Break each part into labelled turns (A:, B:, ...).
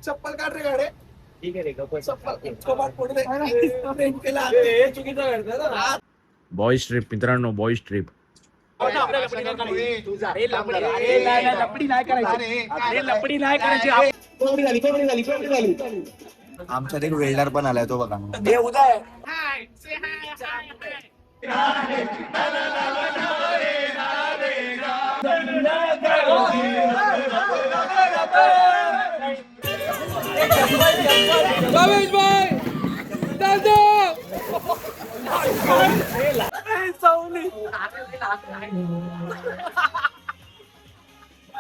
A: चप्पल काढ रे गाडे.
B: ठीक आहे रे
C: बॉईज ट्रिप मित्रांनो, बॉईज ट्रिप.
A: आमच्यात एक वेल्डर पण आलाय, तो बघा.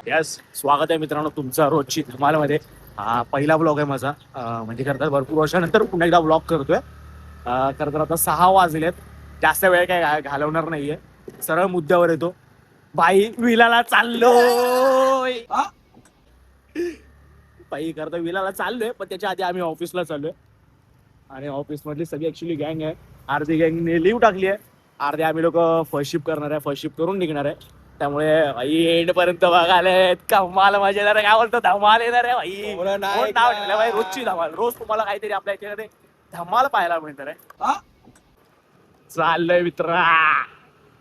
C: यस, स्वागत आहे मित्रांनो तुमचं रोजची धमालमध्ये. हा पहिला ब्लॉग आहे माझा, म्हणजे खरं भरपूर वर्षानंतर पुन्हा एकदा ब्लॉग करतोय. खरं तर आता 6 वाजलेत, जास्त वेळ काय घालवणार नाहीये, सरळ मुद्द्यावर येतो. बाई विलाला चाललोय, बाई खरं तर विलाला चाललोय, पण त्याच्या आधी आम्ही ऑफिसला चाललोय. आणि ऑफिस मधली सगळी ऍक्च्युली गँग आहे. अर्धी गँगने लिव्ह टाकली आहे, अर्धे आम्ही लोक फर्स्ट शिफ्ट करणार आहे, फर्स्ट शिफ्ट करून निघणार आहे. त्यामुळे भाई एंड पर्यंत बघायला कमाल मजा येणार आहे. काय बोलतो, धमाल येणार आहे भाई. नाव ठेवलं भाई, रोजची धमाल. रोज तुम्हाला काहीतरी आपल्या याच्यामध्ये धमाल पाहायला मिळणार आहे. चाललंय मित्रा,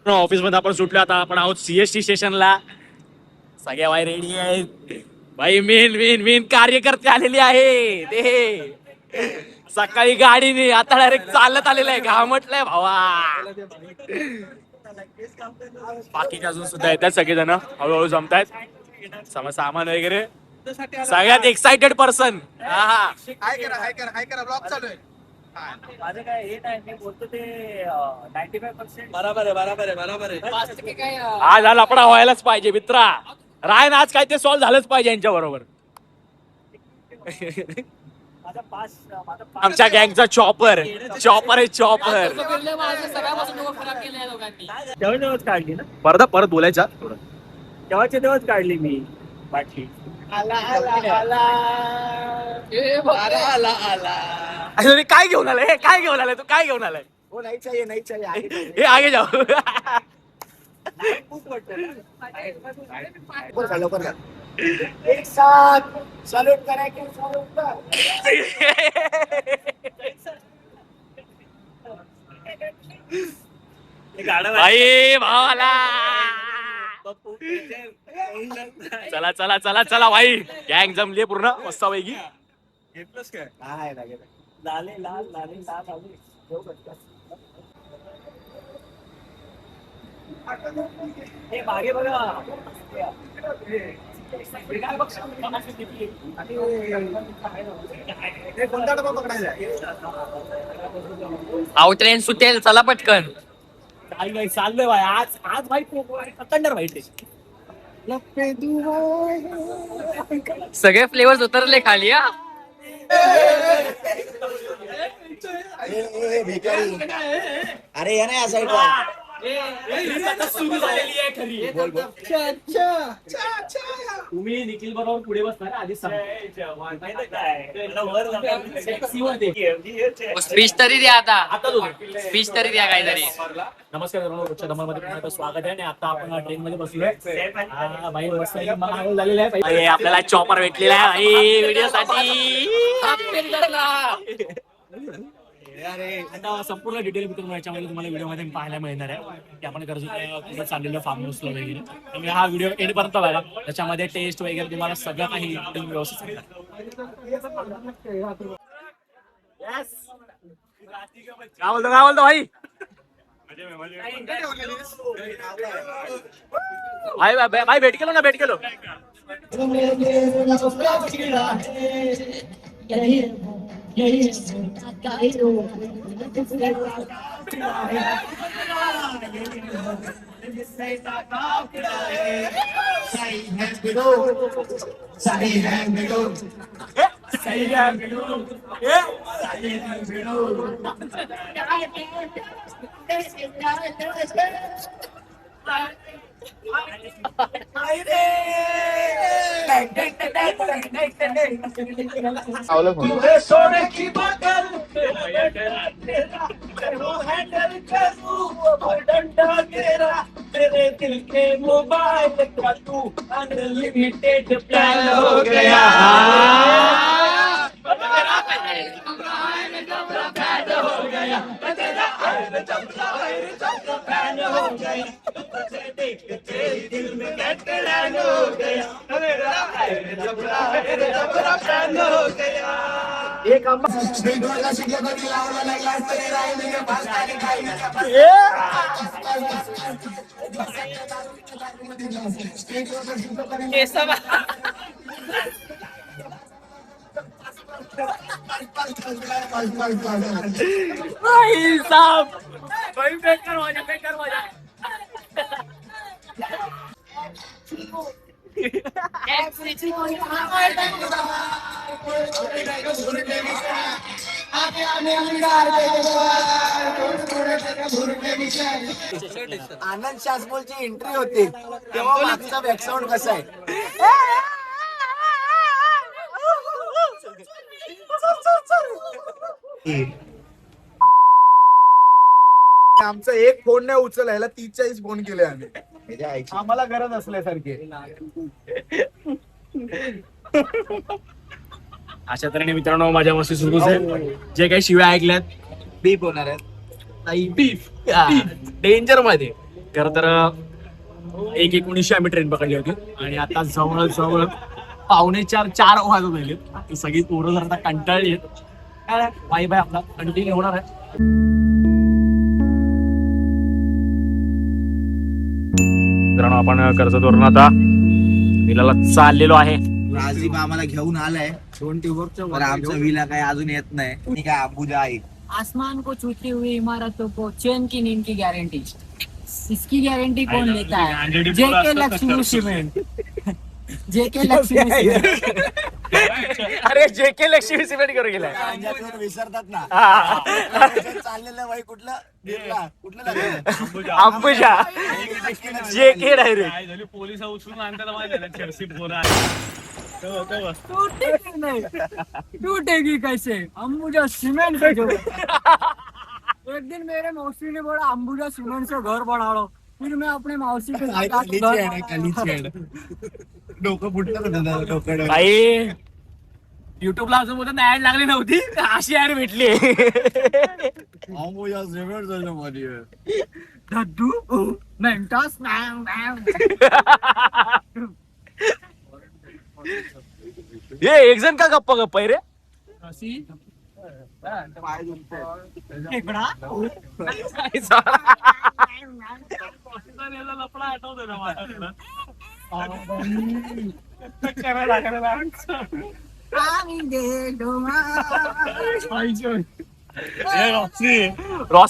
C: ऑफिस मध्ये आपण सुटलो. आता आपण आहोत सीएसटी स्टेशनला. सगळ्या भाई रेडी आहेत भाई. मेन कार्यकर्ते आलेले आहे ते. सकाळी गाडीने, आता डायरेक्ट चालत आलेलं आहे. घामटलंय भावा. बाकीचे अजून सुद्धा येतात, सगळेजण हळूहळू जमतायत. सामान वगैरे. सगळ्यात एक्साइटेड पर्सन
A: हाय करा ब्लॉग चालू आहे.
B: माझं काय हे नाही, मी बोलतो ते 95%
A: बरोबर आहे.
B: 5% काय
C: आज हा लफडा व्हायलाच पाहिजे मित्रा. रायन आज काय ते सॉल्व्ह झालंच पाहिजे यांच्या बरोबर.
B: माझा पास
C: आमच्या गँगचा चॉपर आहे, चॉपर.
B: तेव्हाच काढली ना,
C: परत बोलायचा थोडं.
B: तेव्हाच काढली मी बाटली.
C: अरे काय घेऊन आलाय, तू काय घेऊन आलाय?
A: हो, नाही चाहिए.
C: हे आगे जाऊ.
A: लवकर एक साथ सॅल्यूट करायचे.
C: भाई भावाला. चला भाई, गँग जमली पूर्ण मस्त पैकी.
A: घेतलंस काय?
B: लाल हे मागे बघा.
A: कोणता डबा पकडायचा?
D: आउ ट्रेन सुटेल, चला पटकन.
B: चाललोय भाई. आज भाई पकडणार भाई ते.
D: सगळे फ्लेवर्स उतरले खाली. हा
A: अरे या नाही या साईडला.
B: सुरू झालेली आहे खरी. तुम्ही निखिल बरोबर पुढे बसणार आधी.
D: स्पीच तरी द्या आता स्पीच तरी द्या काहीतरी.
B: नमस्कार रोजच्या धमालमध्ये पुन्हा एकदा स्वागत आहे. आणि आता आपण ट्रेन मध्ये बसलोय. भाई मस्त झालेलं आहे भाई.
C: आपल्याला चॉपर भेटलेला आहे भाई व्हिडिओ साठी.
B: आता संपूर्ण डिटेल मित्रांनो याच्यामध्ये तुम्हाला व्हिडिओ मध्ये पाहायला मिळणार आहे की आपण कुठे चाललेलो फार्म हाऊसला वगैरे. त्यामुळे हा व्हिडिओ एंड पर्यंत बघा. त्याच्यामध्ये टेस्ट वगैरे तुम्हाला सगळं काही व्यवस्थित सांगणार.
C: काय बोलतो भाई. भाई भेट केलो.
A: सोने की बोतल
B: तेरे दिल के मोबाइल का तू अनलिमिटेड प्लान हो
A: आनंद शासमोलची एंट्री होती तेव्हा मागचा बॅकसाउंड कसा आहे.
E: आमचा एक फोन नाही उचलायला 30-40 फोन केले आम्ही. आम्हाला गरज असल्यासारखे.
C: अशा तऱ्हेने मित्रांनो माझ्या मस्ती सुरूच आहे. जे काही शिव्या ऐकल्यात
A: बीप होणार आहे.
C: बीफ डेंजर मध्ये. खर तर 1:19 आम्ही ट्रेन पकडली होती आणि आता जवळ 3:45-4 वाजत राहिले. सगळी पोरं जर आता कंटाळली आहेत. बाई बाय आपला कंटिन्यू होणार आहे. मित्रांनो आपण कर्जतवरून आता विलाला चाललेलो आहे.
A: राजीव आम्हाला घेऊन आलाय पण आमचा विला काय अजून येत नाही. मी काय अंबुजा आहे.
F: आसमान को छूती हुई इमारतों को चैन की नींद की गारंटी, इसकी गारंटी कौन लेता है? JK Lakshmi cement. JK Lakshmi cement.
C: अरे जेके लक्ष्मी सिमेंट करून गेलाय.
A: अंजातवर विसरतात ना. चाललेलं बाई कुठलं
C: अंबुजा जेके डायरेक्ट.
B: पोलिस उचलून आणतात माझ्या
F: टूटेगी नहीं, टूटेगी कैसे? अंबुजा सीमेंट से जो. एक दिन मेरे मौसी ने बोला अंबुजा सीमेंट से घर बना लो. फिर मैं अपने मौसी के
A: डोकं फुटलं.
C: काही युट्यूबला अजून बोलत ऍड लागली नव्हती अशी ऍड भेटली.
A: अंबुजा सिमेंट झालं मध्ये.
F: धड्डू मेंटास.
C: हे एक जण का गप्पा गप्पा आहे रे. रॉसी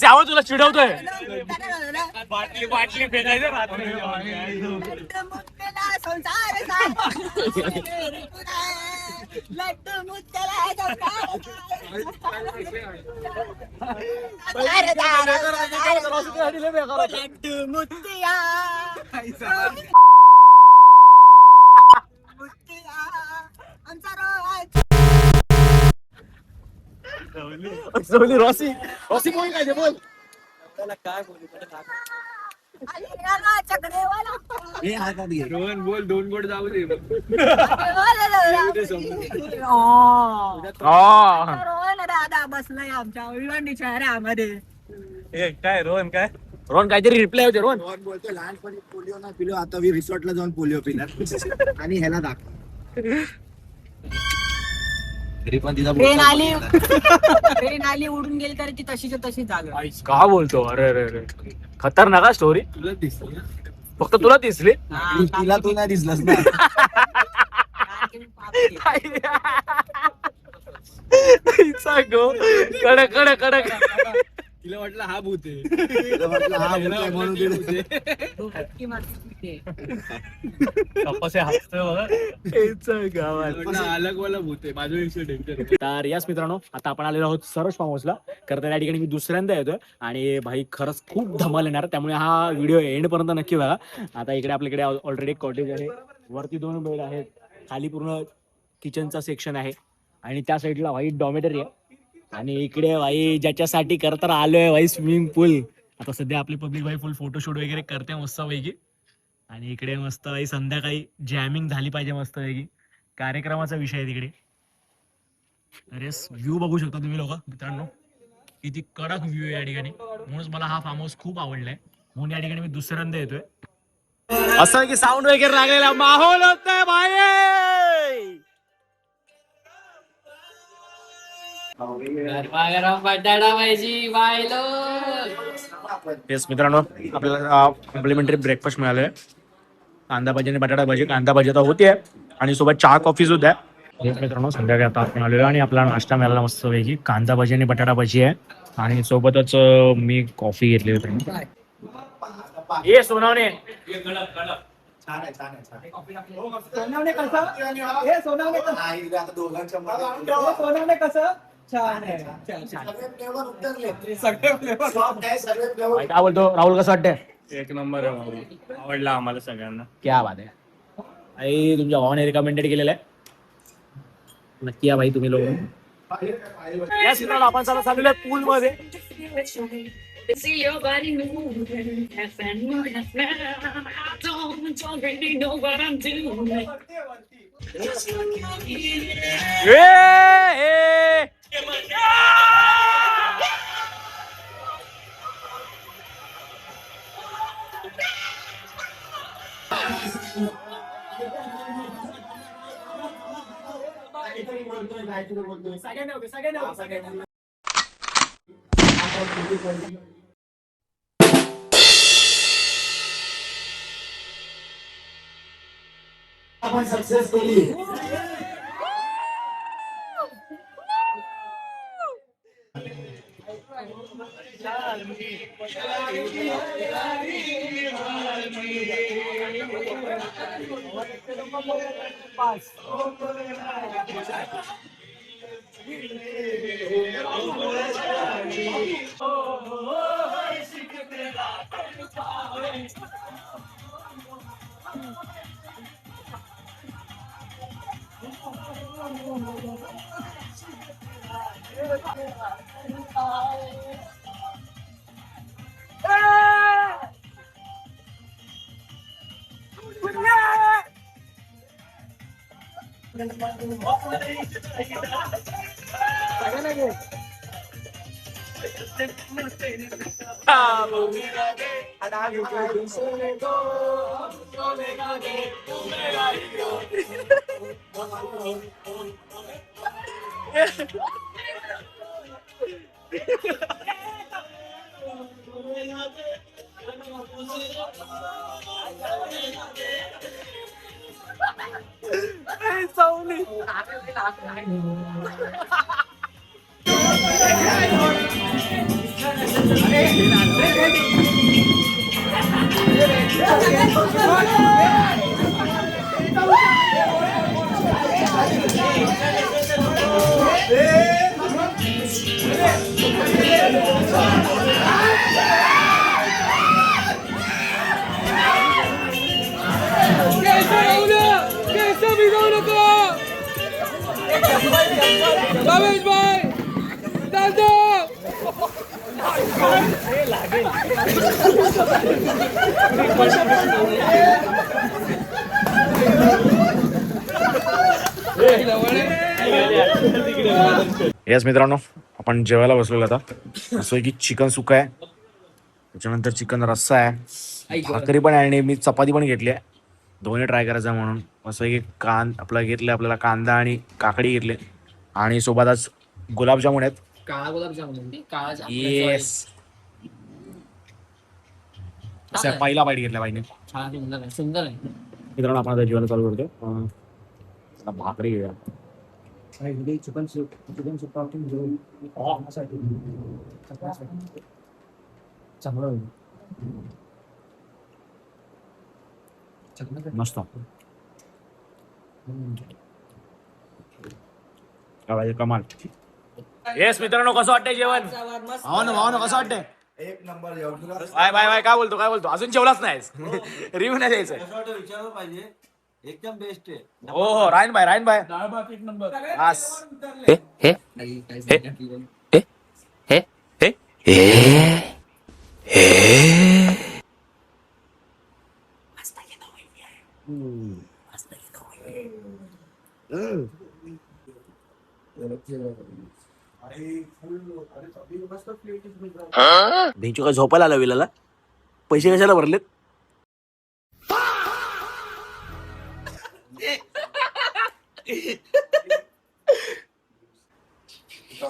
C: आवाज तुला चिडवतोय.
B: बाटली फेकायचं रात्री.
C: रॉसी बोल काय बोल.
A: हे हातात घे.
B: रोहन बोल 2 गोड जाऊ दे.
F: दादा बसलाय आमच्या विवांडी शहरामध्ये.
B: काय रोहन काय
C: रोहन काहीतरी रिप्लाय होते. रोहन
A: रोहन बोलतो लहानपणी पोलिओ ना पिलो आता मी रिसॉर्टला जाऊन पोलिओ पिणार आणि ह्याला दाखव. तरी पण तिचा
F: ट्रेन आली उडून गेली तरी ती तशीच्या तशी जागा.
C: का बोलतो. अरे अरे अरे खतरनाक स्टोरी.
B: तुला दिसलं
C: फक्त तुला दिसली.
A: तिला तू नाही दिसलास ना.
C: कडक कडक कडक.
B: तिला वाटलं हा भूत आहे.
A: तिला म्हटलं, हा बोलतोय म्हणून तिला-
B: अलग वाला भूत आहे. माझ्यापेक्षा डेंजर.
C: तर याच मित्रांनो आता आपण आलेलो आहोत सरस फार्म हाऊसला. तर त्या ठिकाणी मी दुसऱ्यांदा येतोय आणि भाई खरंच खूप धमाल येणार. त्यामुळे हा व्हिडिओ एंड पर्यंत नक्की बघा. आता इकडे आपल्याकडे ऑलरेडी एक कॉटेज आहे. वरती 2 बेड आहेत. खाली पूर्ण किचनचा सेक्शन आहे आणि त्या साईडला भाई डॉमेटरी आहे. आणि इकडे भाई ज्याच्यासाठी करता आलोय भाई स्विमिंग पूल. आता सध्या आपली पब्लिक भाई फुल फोटोशूट वगैरे करते मस्त पैकी. आणि इकडे मस्त भाई संध्याकाळी जॅमिंग झाली पाहिजे मस्त पैकी. कार्यक्रमाचा विषय आहे तिकडे. अरे व्ह्यू बघू शकता तुम्ही लोक मित्रांनो. किती कडक व्ह्यू आहे या ठिकाणी.
B: म्हणूनच मला हा फार्म हाऊस खूप आवडलाय. म्हणून या ठिकाणी मी दुसऱ्यांदा येतोय. असं की साऊंड वगैरे लागलेला माहोल होतोय भाई.
D: गरमागरम बटाटा भाजी वायलो.
B: येस मित्रांनो, आपल्याला कॉम्प्लिमेंटरी ब्रेकफास्ट मिळालंय. कांदा भाजी आणि बटाटा भाजी. कांदा भाजी तर होती आणि सोबत चहा कॉफी सुद्धा आहे. येस मित्रांनो, संध्याकाळी आता आपण आलेलो आणि आपला नाश्ता मिळाला मस्त पैकी. कांदा भाजी आणि बटाटा भाजी आहे आणि सोबतच मी कॉफी घेतली होती. ये सोनावणे
E: छान आहे छान आहे छान आहे.
F: सोनावणे कसं हे सोनावणे कसं
E: नाही, आता दोघांच्या मध्ये
F: हे सोनावणे कसं छान आहे छान छान.
E: सगळे फ्लेवर उतरले.
F: सगळे flavor.
E: Soft आहे, सगळे फ्लेवर.
B: काय बोलतो राहुल, कसं वाटतंय?
C: एक नंबर आहे, आवडला आम्हाला सगळ्यांना.
B: क्या बात आहे. आई तुमच्या भावाने रिकमेंडेड केलेलं आहे. नक्की या भाई तुम्ही लोक. या मित्रांनो, आपण चला चाललेलो आहे पूल मध्ये.
G: See your body moving, half and more, half now. I don't already know what I'm doing.
E: आपण सक्सेस केली.
B: येस मित्रांनो, आपण जेवायला बसलेलो आता. असं की चिकन सुक्का आहे, त्याच्यानंतर चिकन रस्सा आहे, भाकरी पण आहे आणि मी चपाती पण घेतली आहे. दोन्ही ट्राय करायचा म्हणून. असं की आपल्याला कांदा आणि काकडी घेतले आणि सोबत आज गुलाबजामुन आहेत.
D: काळा गुलाबजामुन. काळा जामुन.
B: येस, पहिला बाईट घेतला बाईने.
D: छान सुंदर आहे, सुंदर आहे.
B: मित्रांनो, आपण आता जेवण चालू करतो. आता भाकरी घेऊया.
F: चिकन सूप चांगलं होईल.
B: मस्त कमाल. येस मित्रांनो, कसं वाटतंय जेवण? भावना कसं वाटतंय?
E: एक नंबर जेवण.
B: Bye bye bye. काय बोलतो अजून जेवलाच नाहीस? रिव्ह्यू नाही द्यायचं.
A: विचारलं पाहिजे. एकदम बेस्ट आहे.
B: हो रायन बाय
C: एक नंबर. भेंचू काय झोपायला आला विलाला? पैसे कशाला भरलेत?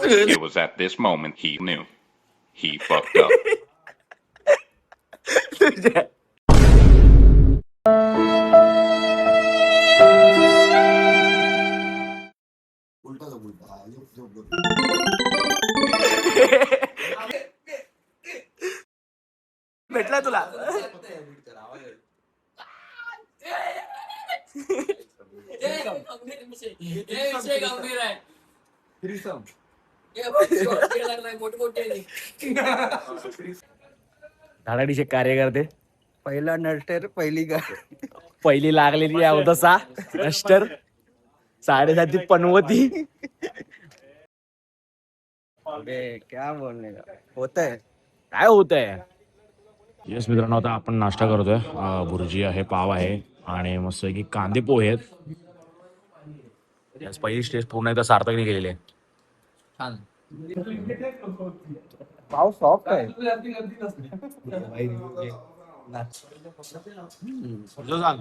H: It was at this moment he knew. He fucked up.
C: भेटला तुला?
F: गंभीर आहे.
C: धडाडीचे कार्यकर्ते.
A: पहिला नष्टर
C: पहिली लागलेली आहे उदसा नष्टर, 7.5 पनवती.
A: क्या बोलणे का होत आहे.
C: काय होत आहे? येस मित्रांनो, आता आपण नाश्ता करतोय. भुर्जी आहे, पाव आहे आणि मस्त की कांदे पोहे आहेत. Yes, पहिली स्टेज पूर्ण एकदा सार्थकने केलेली आहे.
F: छान.
A: पाव सॉफ्ट आहे.
C: तुझं सांग.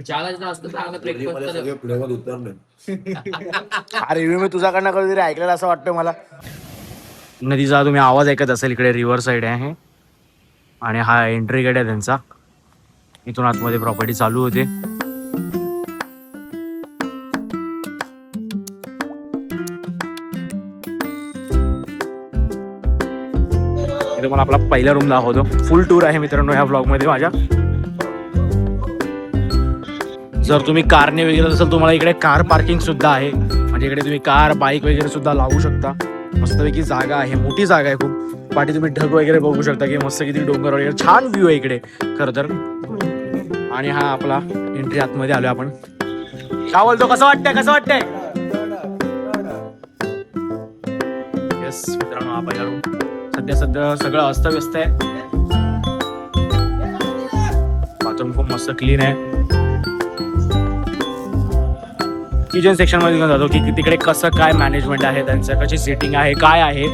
F: चालायचं असतं चांगलं ब्रेकफास्ट.
C: हा रिव्ह्यू मी तुझ्याकडनं कधीतरी ऐकलेला असं वाटतं मला. नदीचा तुम्ही आवाज ऐकत असेल, इकडे रिव्हर साईड आहे आणि हा एंट्री गेट आहे त्यांचा. इथून आतमध्ये प्रॉपर्टी चालू होते. इथे मला आपला पहिला रूम दाखवतो. फुल टूर आहे मित्रांनो ह्या ब्लॉग मध्ये माझ्या. जर तुम्ही कारने वगैरे असेल, तुम्हाला इकडे कार पार्किंग सुद्धा आहे. म्हणजे इकडे तुम्ही कार बाईक वगैरे सुद्धा लावू शकता. मस्तपैकी जागा आहे, मोठी जागा आहे खूप. पाठी तुम्ही ढग वगैरे बघू शकता की मस्त किती डोंगर वगैरे छान व्ह्यू आहे इकडे खरं तर. आणि हा आपला एंट्री आतमध्ये आलोय आपण. काय बोलतो, कसं वाटतंय? कसं वाटतंय? येस मित्रांनो, हा पहिला रूम. सध्या सगळं अस्तव्यस्त आहे. बाथरूम खूप मस्त क्लीन आहे. किचन सेक्शन मध्ये घेऊन जातो की तिकडे कसं काय मॅनेजमेंट आहे त्यांचं, कशी सिटिंग आहे, काय आहे.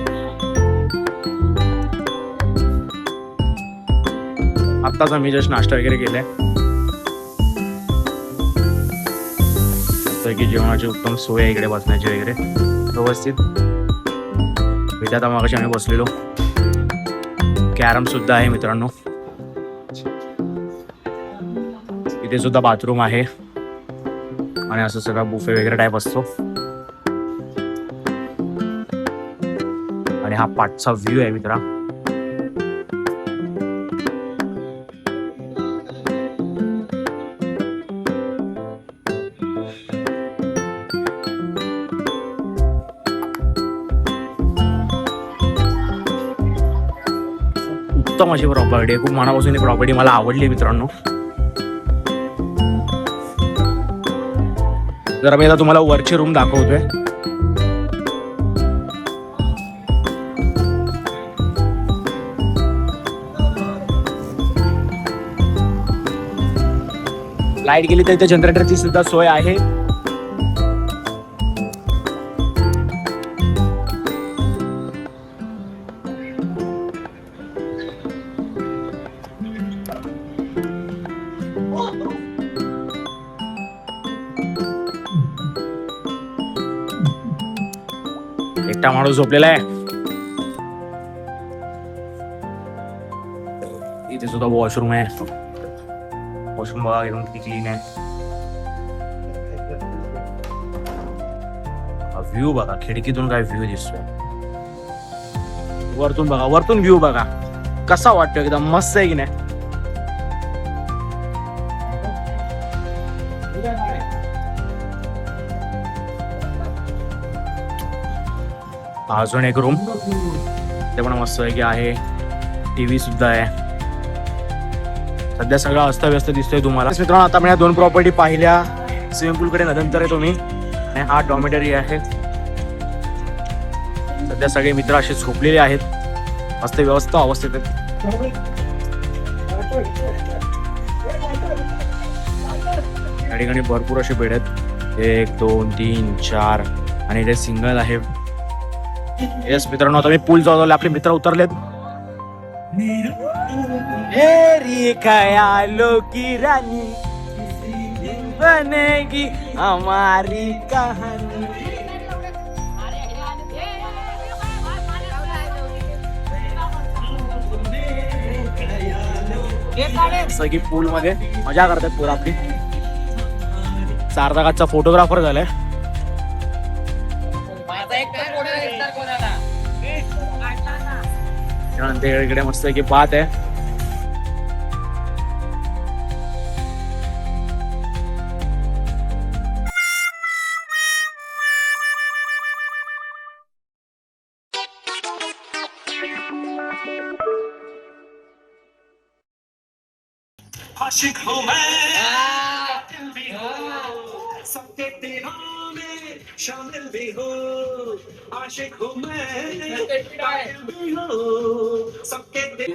C: आत्ताच आम्ही जस्ट नाश्ता वगैरे केलाय. की जेवणाची उत्तम सोय आहे इकडे, बसण्याची वगैरे व्यवस्थित. इथे आता मागाशी आम्ही बसलेलो. कॅरम सुद्धा आहे मित्रांनो. इथे सुद्धा बाथरूम आहे आणि असं सगळं बुफे वगैरे टाईप असतो. आणि हा पाठचा व्ह्यू आहे मित्रा. उत्तम अशी प्रॉपर्टी आहे. खूप मनापासून ही प्रॉपर्टी मला आवडली मित्रांनो. जरा मी आता तुम्हाला वरची रूम दाखवतोय. लाईट गेली तर इथे जनरेटरची सुद्धा सोय आहे. एकटा माणूस झोपलेला आहे. इथे सुद्धा वॉशरूम आहे. वॉशरूम बघा एकदम किती क्लीन आहे. व्ह्यू बघा, खिडकीतून काय व्ह्यू दिसतोय. वरतून बघा, वरतून व्ह्यू बघा कसा वाटतोय. एकदम मस्त आहे की नाही. अजून एक रूम, ते पण मस्त आहे की आहे. टीव्ही सुद्धा आहे. सध्या सगळं अस्तव्यस्त दिसतोय तुम्हाला. मित्रांनो, आता मी 2 प्रॉपर्टी पाहिल्या. स्विमिंग पूल कडे नंतर आहे तुम्ही. आणि हा डॉर्मेटरी आहे. सध्या सगळे मित्र असे झोपलेले आहेत. मस्त व्यवस्थित अवस्थेत आहेत. या ठिकाणी भरपूर असे बेड आहेत, 1 2 3 4 आणि इथे सिंगल आहे. येस मित्रांनो, आता मी पूल जवळ, आपले मित्र उतरलेत. मेरी ख्यालों की रानी बनेगी हमारी कहानी. असं की पूल मध्ये मजा करतात पूर आपली. सारदागाचा फोटोग्राफर झालाय. त्यानंतर इकडे मस्त की बात आहे.
B: आशिक हूँ मैं, दिल भी हो, सबके दिलों में शामिल भी हो. आशिक हूँ मैं, दिल भी हो, सबके दिल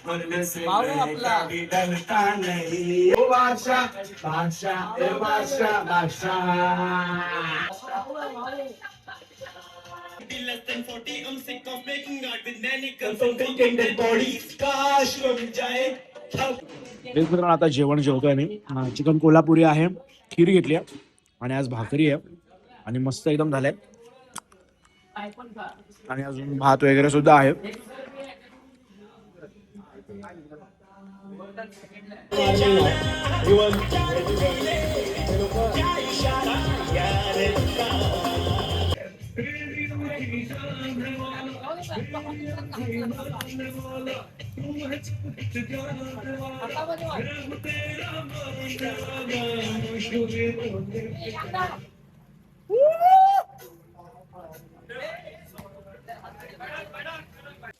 B: मन से कभी डरता नहीं. ओ बादशाह बादशाह ए बादशाह बादशाह. Less than 40, I'm sick of making art with nanny consulting in their bodies. काश रुक जाए.
C: मित्रांनो, आता जेवण जेवतोय मी. चिकन कोल्हापुरी आहे, खीर घेतली आहे आणि आज भाकरी आहे आणि मस्त एकदम झालंय. आणि अजून भात वगैरे सुद्धा आहे.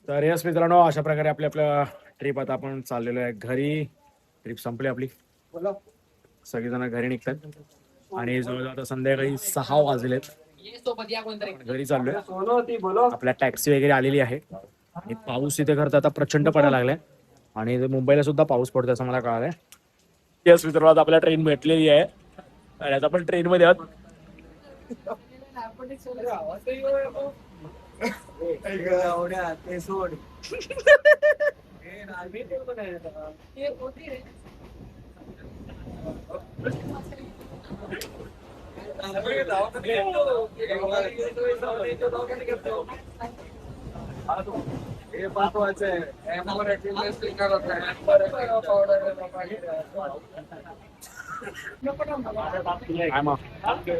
C: तर यस मित्रांनो, अशा प्रकारे आपल्या ट्रिप आता आपण चाललेलो आहे घरी. ट्रिप संपली आपली, सगळेजण घरी निघतात आणि जवळजवळ आता संध्याकाळी 6 वाजलेत. घरी चाललोय. आपल्या टॅक्सी वगैरे आलेली आहे आणि पाऊस इथे करता आता प्रचंड पडायला लागलाय आणि मुंबईला सुद्धा पाऊस पडतो असं मला कळालंय. यस मित्रांनो, आता आपल्याला ट्रेन भेटलेली आहे आणि आता आपण ट्रेन मध्ये आहोत.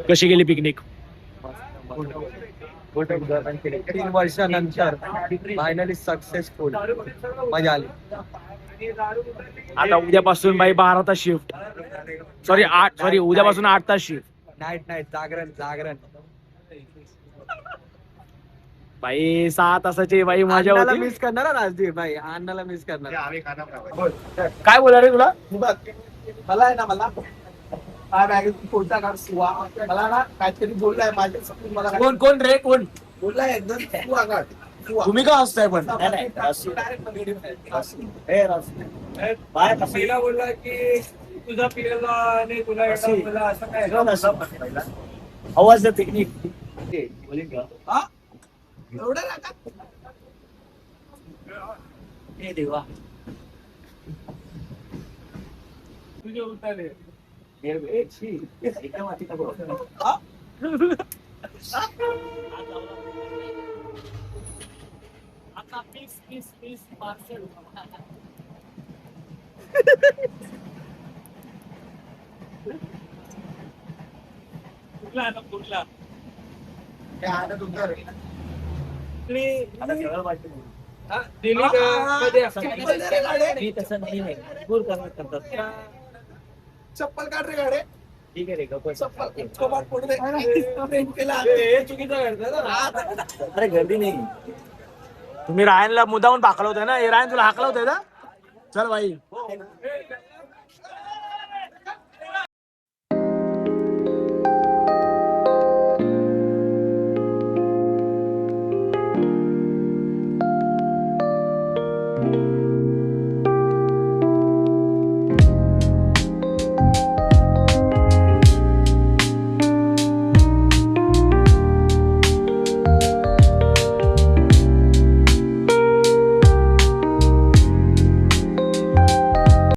C: कशी गेली पिकनिक?
A: 3 वर्षानंतर फायनली सक्सेसफुल, मजा आली.
C: आता उद्यापासून बाई 12 तास शिफ्ट, सॉरी उद्यापासून 8 तास शिफ्ट.
A: नाईट जागरण
C: बाई 6 तासाची बाई मजा होती.
A: मिस करणार राजदीप भाई, अण्णाला मिस करणार.
C: काय बोला रे तुला?
E: मला आहे ना, मला हा बॅग कोणता काढ सुवा, मला ना काहीतरी बोललाय माझ्या. मला
C: कोण रे कोण
E: बोललाय एकदम सुवा काढ.
C: तुम्ही का हसताय पण?
B: पहिला बोलला की तुझा पिलेला आणि तुला असं काय
C: आवाज द पिकनिक.
E: एवढं नका.
C: हे देवा,
B: तुझे उतारे
F: आता पीस पार्सल.
B: कुठला दिली
F: मी तसं नाही आहे. दूर करतात.
E: चप्पल काढ रे गाडे.
F: ठीक आहे रे, गप्प
E: चप्पल कपाट पडू दे.
F: अरे गर्दी नाही.
C: तुम्ही रायनला मुद्दाहून पाकलवताय ना. हे रायन तुला हाकलवतोय ना. चल बाई.